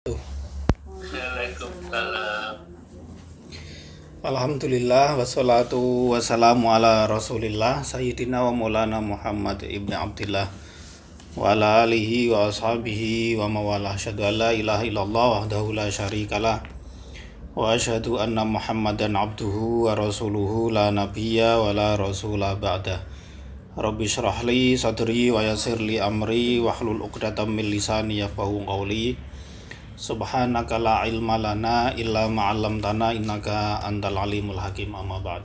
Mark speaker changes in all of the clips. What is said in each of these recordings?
Speaker 1: Waalaikumsalam.
Speaker 2: Alhamdulillah wassalatu wassalamu ala rasulillah Sayyidina wa maulana Muhammad ibn Abdillah wa ala alihi wa ashabihi wa mawalah. Asyhadu an la ilaha illallah wahdahu la syarikalah wa asyhadu anna Muhammadan abduhu wa rasuluhu la nabiyya wa la rasula ba'dah. Rabbi syrah li sadri wa yassir li amri wahlul 'uqdatam min lisani yafqahu qawli. Subhanaka la ilma lana illa ma'allamtana innaka antal alimul hakim. Amma ba'd.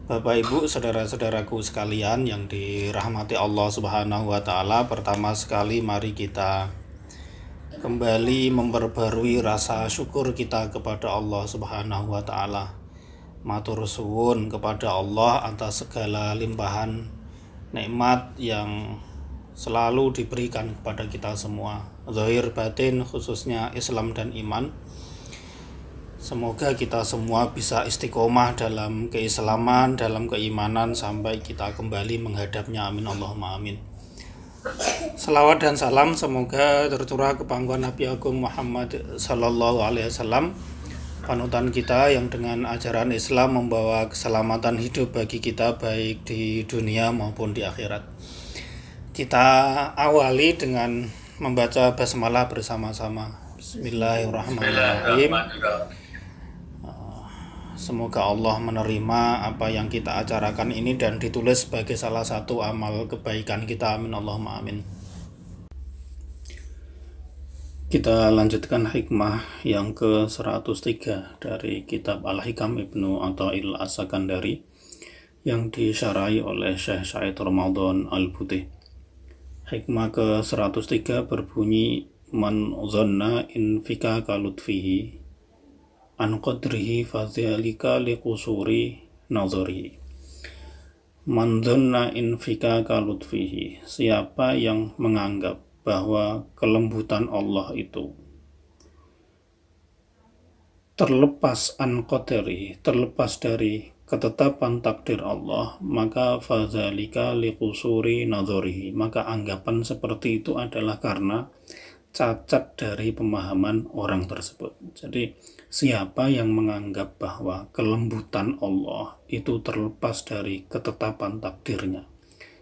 Speaker 2: Bapak Ibu, saudara-saudaraku sekalian yang dirahmati Allah Subhanahu wa taala, pertama sekali mari kita kembali memperbarui rasa syukur kita kepada Allah Subhanahu wa taala. Matur suwun kepada Allah atas segala limpahan nikmat yang selalu diberikan kepada kita semua, zahir batin, khususnya Islam dan iman. Semoga kita semua bisa istiqomah dalam keislaman, dalam keimanan sampai kita kembali menghadapnya. Amin Allahumma amin. Salawat dan salam semoga tercurah ke pangkuan Nabi Agung Muhammad Sallallahu Alaihi Wasallam, panutan kita yang dengan ajaran Islam membawa keselamatan hidup bagi kita baik di dunia maupun di akhirat. Kita awali dengan membaca basmalah bersama-sama. Bismillahirrahmanirrahim. Semoga Allah menerima apa yang kita acarakan ini dan ditulis sebagai salah satu amal kebaikan kita. Amin Allahumma amin. Kita lanjutkan hikmah yang ke-103 dari kitab Al-Hikam Ibnu Athaillah As-Sakandari yang disyarahi oleh Syekh Said Ramadan Al-Buti. Hikmah ke-103 berbunyi, man dhanna in fika kalutfihi an qadrihi fadzalika liqusuri nazari. Man dhanna in fika kalutfihi, siapa yang menganggap bahwa kelembutan Allah itu terlepas an qadrihi, terlepas dari ketetapan takdir Allah, maka fadzalika liqusuri nazarihi, maka anggapan seperti itu adalah karena cacat dari pemahaman orang tersebut. Jadi siapa yang menganggap bahwa kelembutan Allah itu terlepas dari ketetapan takdirnya,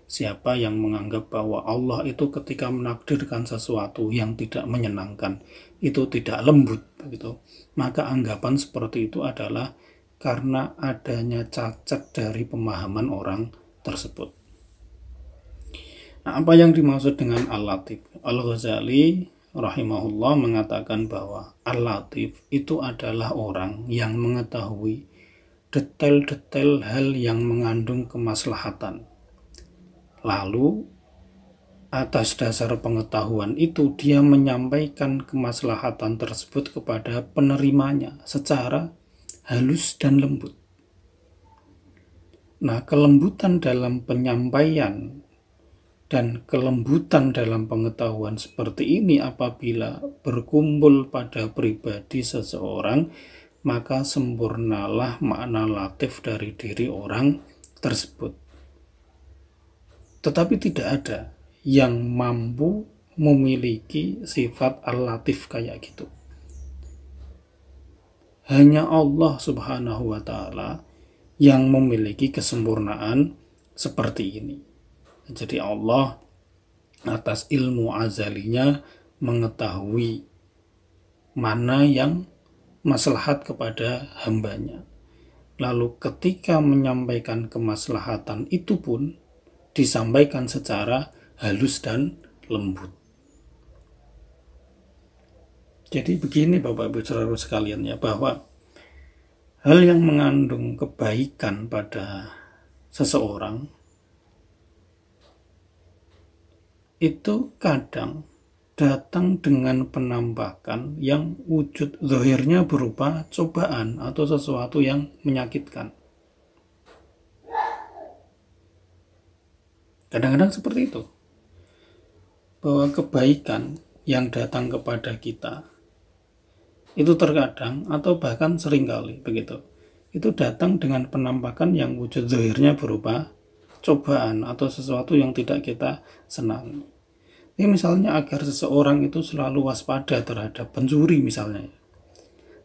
Speaker 2: siapa yang menganggap bahwa Allah itu ketika menakdirkan sesuatu yang tidak menyenangkan itu tidak lembut begitu, maka anggapan seperti itu adalah karena adanya cacat dari pemahaman orang tersebut. Nah, apa yang dimaksud dengan Al-Latif? Al-Ghazali rahimahullah mengatakan bahwa Al-Latif itu adalah orang yang mengetahui detail-detail hal yang mengandung kemaslahatan. Lalu atas dasar pengetahuan itu dia menyampaikan kemaslahatan tersebut kepada penerimanya secara halus dan lembut. Nah, kelembutan dalam penyampaian dan kelembutan dalam pengetahuan seperti ini apabila berkumpul pada pribadi seseorang, maka sempurnalah makna latif dari diri orang tersebut. Tetapi tidak ada yang mampu memiliki sifat al-latif kayak gitu. Hanya Allah Subhanahu wa ta'ala yang memiliki kesempurnaan seperti ini. Jadi Allah atas ilmu azalinya mengetahui mana yang maslahat kepada hambanya. Lalu ketika menyampaikan kemaslahatan itu pun disampaikan secara halus dan lembut. Jadi begini Bapak Ibu saudara sekalian ya, bahwa hal yang mengandung kebaikan pada seseorang itu kadang datang dengan penampakan yang wujud zahirnya berupa cobaan atau sesuatu yang menyakitkan. Kadang-kadang seperti itu, bahwa kebaikan yang datang kepada kita itu terkadang atau bahkan seringkali begitu, itu datang dengan penampakan yang wujud zahirnya berupa cobaan atau sesuatu yang tidak kita senangi.
Speaker 3: Misalnya agar seseorang itu selalu waspada terhadap pencuri misalnya.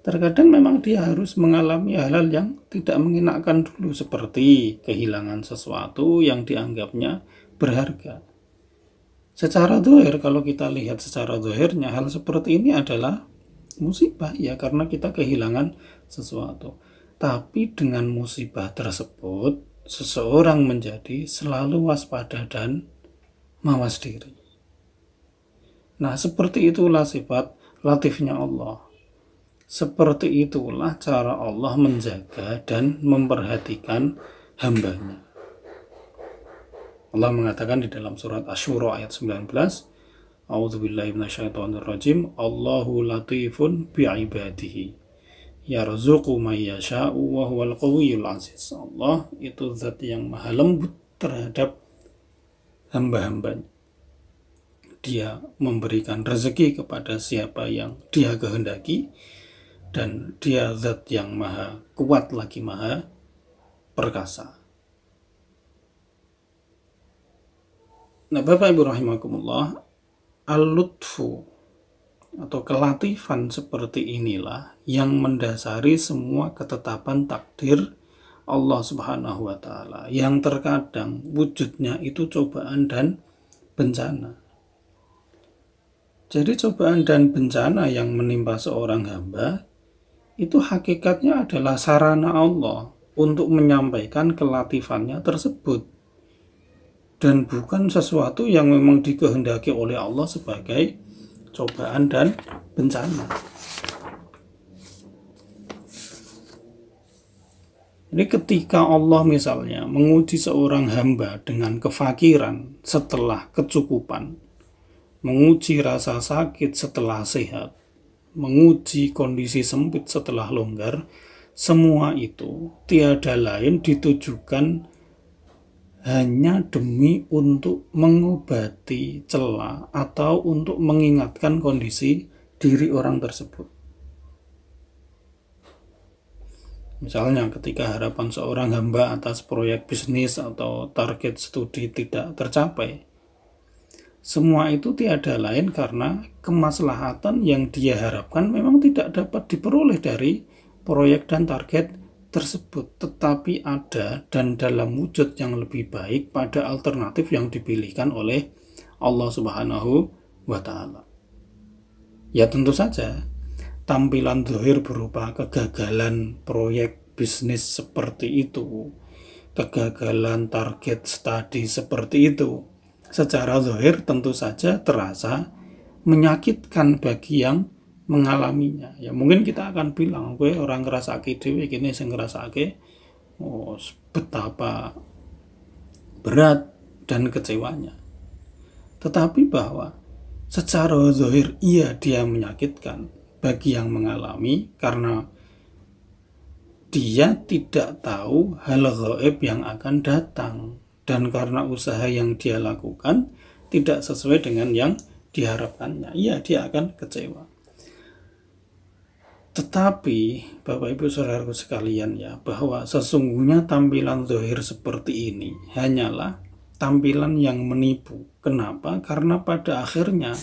Speaker 3: Terkadang memang dia harus mengalami hal-hal yang tidak mengenakan dulu, seperti kehilangan sesuatu yang dianggapnya berharga. Secara zahir, kalau kita lihat secara zahirnya, hal seperti ini adalah musibah ya, karena kita kehilangan sesuatu. Tapi dengan musibah tersebut, seseorang menjadi selalu waspada dan mawas diri. Nah, seperti itulah sifat latifnya Allah. Seperti itulah cara Allah menjaga dan memperhatikan hambanya. Allah mengatakan di dalam surat Asy-Syura ayat 19, A'udzubillahi minasyaitonirrajim, Allahu latifun bi'ibadihi yarzuqu may yasha'u wa huwal qawiyyul aziz. Allah itu zat yang maha lembut terhadap hamba-hambanya. Dia memberikan rezeki kepada siapa yang dia kehendaki, dan dia zat yang maha kuat lagi maha perkasa. Nah, Bapak Ibu rahimakumullah, al-lutfu atau kelatifan seperti inilah yang mendasari semua ketetapan takdir Allah Subhanahu wa Ta'ala, yang terkadang wujudnya itu cobaan dan bencana. Jadi cobaan dan bencana yang menimpa seorang hamba itu hakikatnya adalah sarana Allah untuk menyampaikan kelatifannya tersebut, dan bukan sesuatu yang memang dikehendaki oleh Allah sebagai cobaan dan bencana. Jadi ketika Allah misalnya menguji seorang hamba dengan kefakiran setelah kecukupan, menguji rasa sakit setelah sehat, menguji kondisi sempit setelah longgar, semua itu tiada lain ditujukan hanya demi untuk mengobati celah atau untuk mengingatkan kondisi diri orang tersebut. Misalnya ketika harapan seorang hamba atas proyek bisnis atau target studi tidak tercapai, semua itu tiada lain karena kemaslahatan yang dia harapkan memang tidak dapat diperoleh dari proyek dan target tersebut, tetapi ada dan dalam wujud yang lebih baik pada alternatif yang dipilihkan oleh Allah Subhanahu wa Ta'ala. Ya tentu saja tampilan zahir berupa kegagalan proyek bisnis seperti itu, kegagalan target studi seperti itu, secara zahir tentu saja terasa menyakitkan bagi yang mengalaminya. Ya mungkin kita akan bilang, gue orang ngerasake dhewe kene sing ngerasake betapa berat dan kecewanya. Tetapi bahwa secara zahir iya dia menyakitkan bagi yang mengalami, karena dia tidak tahu hal gaib yang akan datang, dan karena usaha yang dia lakukan tidak sesuai dengan yang diharapkannya, iya dia akan kecewa. Tetapi Bapak Ibu Saudaraku sekalian ya, bahwa sesungguhnya tampilan zahir seperti ini hanyalah tampilan yang menipu. Kenapa? Karena pada akhirnya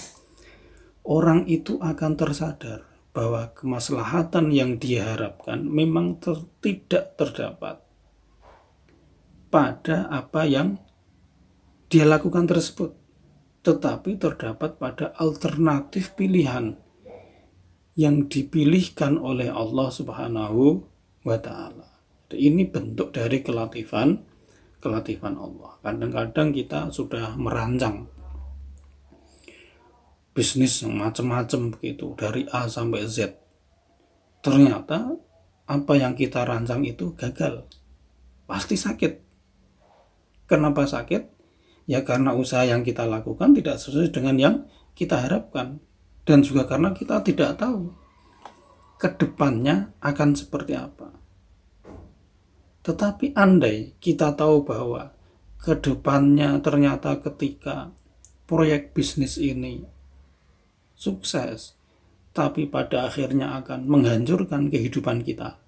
Speaker 3: orang itu akan tersadar bahwa kemaslahatan yang dia harapkan memang tidak terdapat pada apa yang dia lakukan tersebut, tetapi terdapat pada alternatif pilihan yang dipilihkan oleh Allah Subhanahu wa Ta'ala. Ini bentuk dari kelatifan Allah. Kadang-kadang kita sudah merancang bisnis yang macam-macam begitu, dari A sampai Z. Ternyata apa yang kita rancang itu gagal. Pasti sakit. Kenapa sakit? Ya karena usaha yang kita lakukan tidak sesuai dengan yang kita harapkan. Dan juga karena kita tidak tahu ke depannya akan seperti apa. Tetapi andai kita tahu bahwa ke depannya ternyata ketika proyek bisnis ini sukses, tapi pada akhirnya akan menghancurkan kehidupan kita.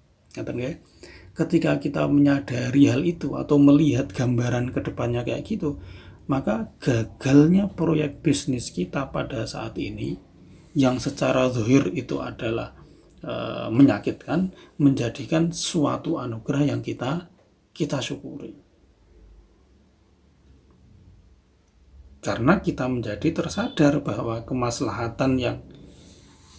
Speaker 3: Ketika kita menyadari hal itu atau melihat gambaran ke depannya kayak gitu, maka gagalnya proyek bisnis kita pada saat ini yang secara zahir itu adalah menyakitkan, menjadikan suatu anugerah yang kita syukuri. Karena kita menjadi tersadar bahwa kemaslahatan yang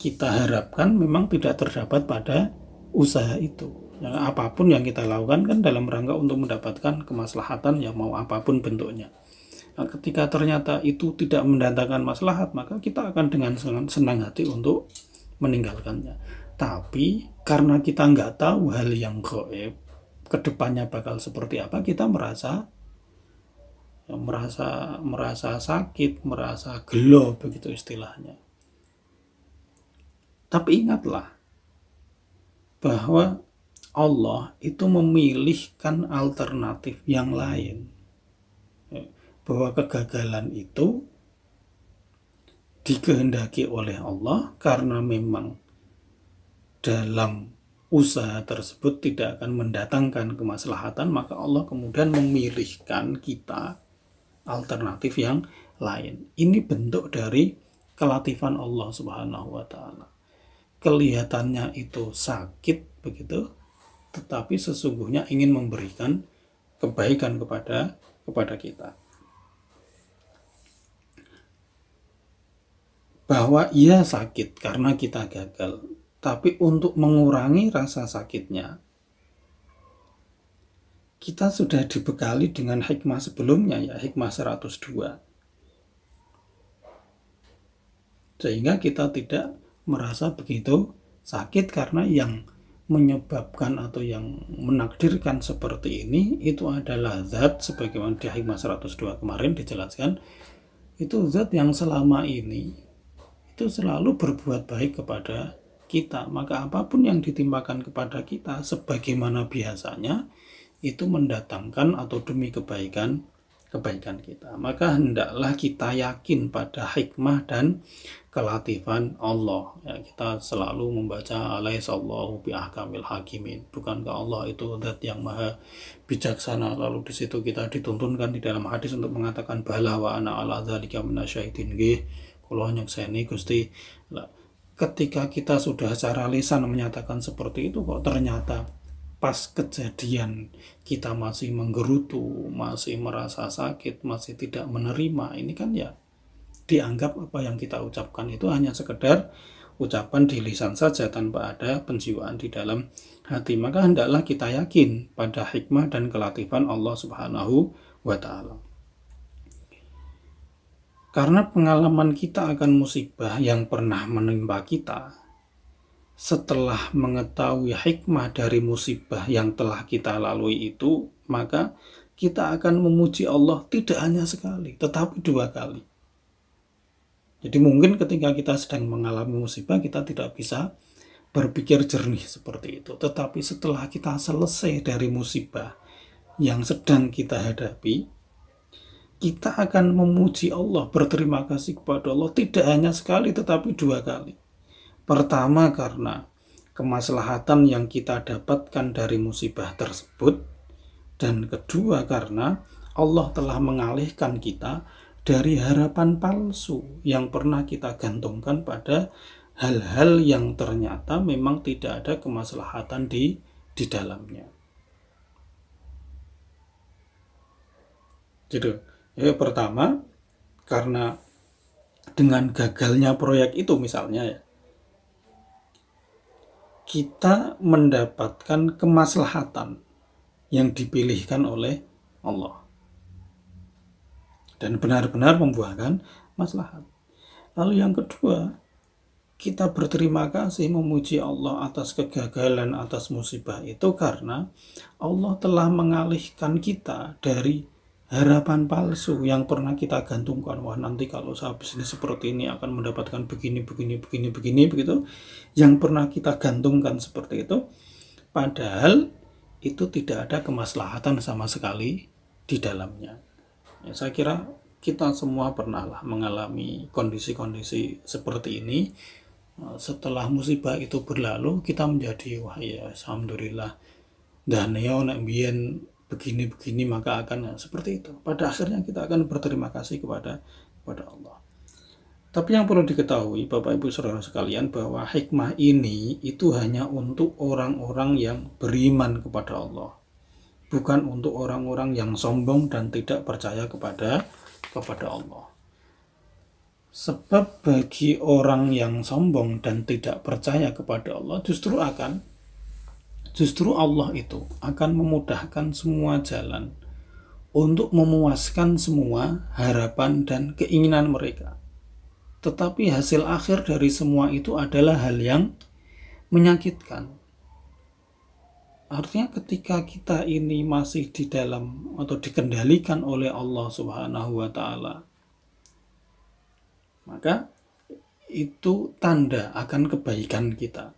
Speaker 3: kita harapkan memang tidak terdapat pada usaha itu. Ya, apapun yang kita lakukan kan dalam rangka untuk mendapatkan kemaslahatan, ya mau apapun bentuknya. Nah, ketika ternyata itu tidak mendatangkan maslahat, maka kita akan dengan senang hati untuk meninggalkannya. Tapi karena kita nggak tahu hal yang gaib, kedepannya bakal seperti apa, kita merasa sakit, merasa gelo, begitu istilahnya. Tapi ingatlah bahwa Allah itu memilihkan alternatif yang lain. Bahwa kegagalan itu dikehendaki oleh Allah karena memang dalam usaha tersebut tidak akan mendatangkan kemaslahatan, maka Allah kemudian memilihkan kita alternatif yang lain. Ini bentuk dari kelatifan Allah Subhanahu wa taala. Kelihatannya itu sakit begitu, tetapi sesungguhnya ingin memberikan kebaikan kepada kita. Bahwa ia sakit karena kita gagal, tapi untuk mengurangi rasa sakitnya, kita sudah dibekali dengan hikmah sebelumnya, ya hikmah 102. Sehingga kita tidak merasa begitu sakit, karena yang menyebabkan atau yang menakdirkan seperti ini itu adalah zat, sebagaimana di hikmah 102 kemarin dijelaskan, itu zat yang selama ini itu selalu berbuat baik kepada kita. Maka apapun yang ditimpakan kepada kita sebagaimana biasanya itu mendatangkan atau demi kebaikan kita. Maka hendaklah kita yakin pada hikmah dan kelatifan Allah. Ya, kita selalu membaca alaihissallahu biahkamil hakimin. Bukankah Allah itu zat yang maha bijaksana? Lalu di situ kita dituntunkan di dalam hadis untuk mengatakan bala wa ana ala dzalika minasyaitin nggih. Kula nyekseni Gusti. Ketika kita sudah secara lisan menyatakan seperti itu, kok ternyata pas kejadian kita masih menggerutu, masih merasa sakit, masih tidak menerima, ini kan ya dianggap apa yang kita ucapkan itu hanya sekedar ucapan di lisan saja tanpa ada penjiwaan di dalam hati. Maka hendaklah kita yakin pada hikmah dan kelatifan Allah Subhanahu wa taala. Karena pengalaman kita akan musibah yang pernah menimpa kita, setelah mengetahui hikmah dari musibah yang telah kita lalui itu, maka kita akan memuji Allah tidak hanya sekali, tetapi 2 kali. Jadi mungkin ketika kita sedang mengalami musibah, kita tidak bisa berpikir jernih seperti itu. Tetapi setelah kita selesai dari musibah yang sedang kita hadapi, kita akan memuji Allah, berterima kasih kepada Allah tidak hanya sekali, tetapi 2 kali. Pertama, karena kemaslahatan yang kita dapatkan dari musibah tersebut, dan kedua, karena Allah telah mengalihkan kita dari harapan palsu yang pernah kita gantungkan pada hal-hal yang ternyata memang tidak ada kemaslahatan di dalamnya. Jadi pertama, karena dengan gagalnya proyek itu misalnya ya, kita mendapatkan kemaslahatan yang dipilihkan oleh Allah dan benar-benar membuahkan maslahat. Lalu yang kedua, kita berterima kasih memuji Allah atas kegagalan, atas musibah itu, karena Allah telah mengalihkan kita dari harapan palsu yang pernah kita gantungkan. Wah, nanti kalau saya bisnis seperti ini akan mendapatkan begini begitu, yang pernah kita gantungkan seperti itu, padahal itu tidak ada kemaslahatan sama sekali di dalamnya. Ya, saya kira kita semua pernahlah mengalami kondisi-kondisi seperti ini. Setelah musibah itu berlalu, kita menjadi wah ya alhamdulillah, dan ya nek mbiyen begini-begini, maka akan seperti itu. Pada akhirnya kita akan berterima kasih kepada Allah. Tapi yang perlu diketahui Bapak Ibu Saudara sekalian, bahwa hikmah ini itu hanya untuk orang-orang yang beriman kepada Allah, bukan untuk orang-orang yang sombong dan tidak percaya kepada Allah. Sebab bagi orang yang sombong dan tidak percaya kepada Allah, justru Allah itu akan memudahkan semua jalan untuk memuaskan semua harapan dan keinginan mereka. Tetapi hasil akhir dari semua itu adalah hal yang menyakitkan. Artinya ketika kita ini masih di dalam atau dikendalikan oleh Allah Subhanahu wa Ta'ala, maka itu tanda akan kebaikan kita.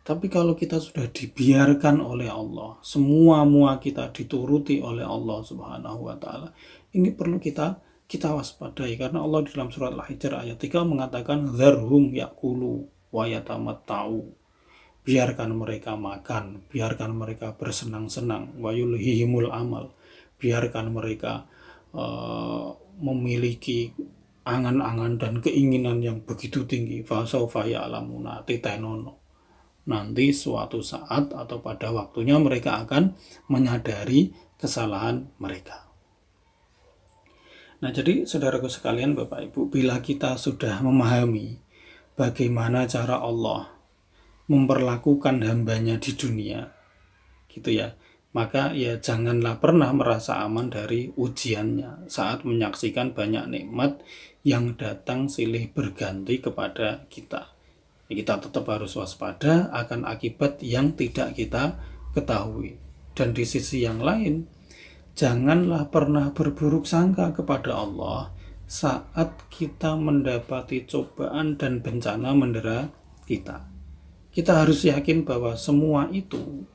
Speaker 3: Tapi kalau kita sudah dibiarkan oleh Allah, semua kita dituruti oleh Allah Subhanahu wa Ta'ala, ini perlu kita waspadai, karena Allah di dalam surat Al-Hijr ayat 3 mengatakan dzarhum yaqulu wa yatamatta'u, biarkan mereka makan, biarkan mereka bersenang-senang, wa yulhihimul amal, biarkan mereka memiliki angan-angan dan keinginan yang begitu tinggi, fasaufa ya'lamuna titenono, nanti suatu saat atau pada waktunya mereka akan menyadari kesalahan mereka. Nah, jadi saudaraku sekalian, Bapak Ibu, bila kita sudah memahami bagaimana cara Allah memperlakukan hambanya di dunia, gitu ya, maka ya janganlah pernah merasa aman dari ujiannya saat menyaksikan banyak nikmat yang datang silih berganti kepada kita. Kita tetap harus waspada akan akibat yang tidak kita ketahui. Dan di sisi yang lain, janganlah pernah berburuk sangka kepada Allah saat kita mendapati cobaan dan bencana mendera kita. Kita harus yakin bahwa semua itu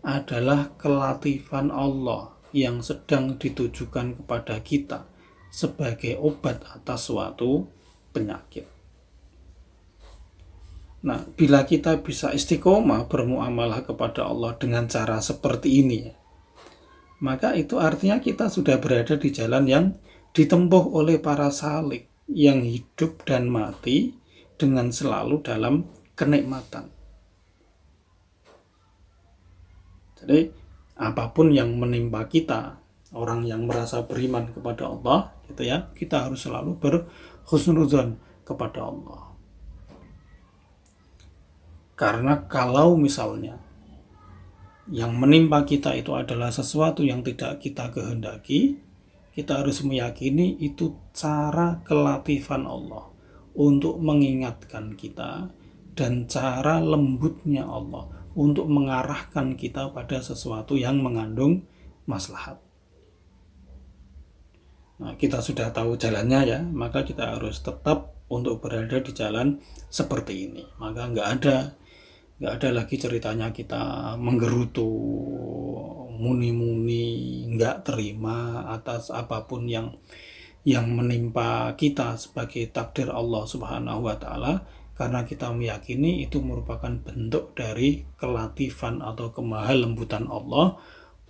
Speaker 3: adalah kelatifan Allah yang sedang ditujukan kepada kita sebagai obat atas suatu penyakit. Nah, bila kita bisa istiqomah bermuamalah kepada Allah dengan cara seperti ini, maka itu artinya kita sudah berada di jalan yang ditempuh oleh para salik yang hidup dan mati dengan selalu dalam kenikmatan. Jadi apapun yang menimpa kita, orang yang merasa beriman kepada Allah, gitu ya, kita harus selalu berhusnudzon kepada Allah. Karena kalau misalnya yang menimpa kita itu adalah sesuatu yang tidak kita kehendaki, kita harus meyakini itu cara kelatifan Allah untuk mengingatkan kita dan cara lembutnya Allah untuk mengarahkan kita pada sesuatu yang mengandung maslahat. Nah, kita sudah tahu jalannya ya, maka kita harus tetap untuk berada di jalan seperti ini. Maka nggak ada lagi ceritanya kita menggerutu, muni-muni, nggak terima atas apapun yang menimpa kita sebagai takdir Allah Subhanahu wa Ta'ala, karena kita meyakini itu merupakan bentuk dari kelatifan atau kemahalembutan Allah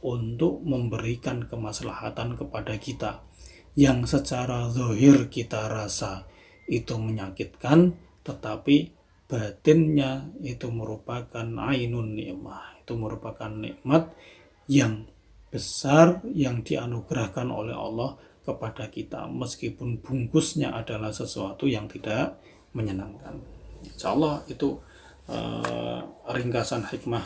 Speaker 3: untuk memberikan kemaslahatan kepada kita yang secara zahir kita rasa itu menyakitkan, tetapi batinnya itu merupakan ainun nikmah, itu merupakan nikmat yang besar yang dianugerahkan oleh Allah kepada kita, meskipun bungkusnya adalah sesuatu yang tidak menyenangkan. Insya Allah itu ringkasan hikmah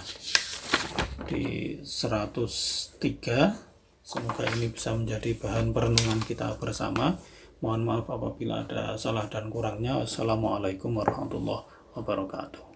Speaker 3: di 103. Semoga ini bisa menjadi bahan perenungan kita bersama. Mohon maaf apabila ada salah dan kurangnya. Wassalamualaikum warahmatullahi wabarakatuh.